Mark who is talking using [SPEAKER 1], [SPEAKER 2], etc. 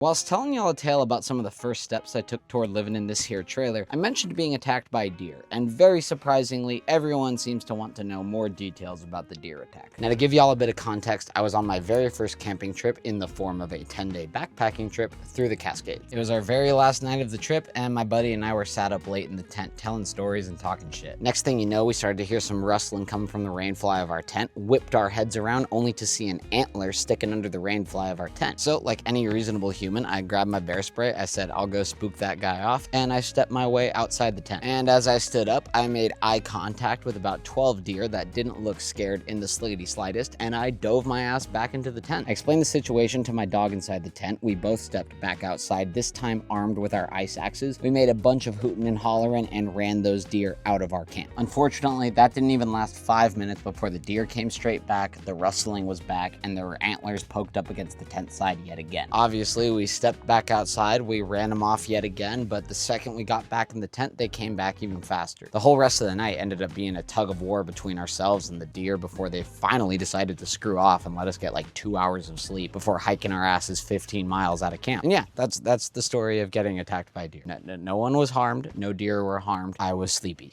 [SPEAKER 1] Whilst telling y'all a tale about some of the first steps I took toward living in this here trailer, I mentioned being attacked by deer, and very surprisingly, everyone seems to want to know more details about the deer attack. Now to give y'all a bit of context, I was on my very first camping trip in the form of a 10-day backpacking trip through the Cascades. It was our very last night of the trip, and my buddy and I were sat up late in the tent telling stories and talking shit. Next thing you know, we started to hear some rustling come from the rainfly of our tent, whipped our heads around only to see an antler sticking under the rainfly of our tent. So like any reasonable human, I grabbed my bear spray, I said, I'll go spook that guy off, and I stepped my way outside the tent. And as I stood up, I made eye contact with about 12 deer that didn't look scared in the slightest, and I dove my ass back into the tent. I explained the situation to my dog inside the tent. We both stepped back outside, this time armed with our ice axes. We made a bunch of hooting and hollering and ran those deer out of our camp. Unfortunately, that didn't even last 5 minutes before the deer came straight back, the rustling was back, and there were antlers poked up against the tent side yet again. Obviously, we stepped back outside, we ran them off yet again, but the second we got back in the tent, they came back even faster. The whole rest of the night ended up being a tug of war between ourselves and the deer before they finally decided to screw off and let us get like 2 hours of sleep before hiking our asses 15 miles out of camp. And yeah, that's the story of getting attacked by deer. No one was harmed, no deer were harmed, I was sleepy.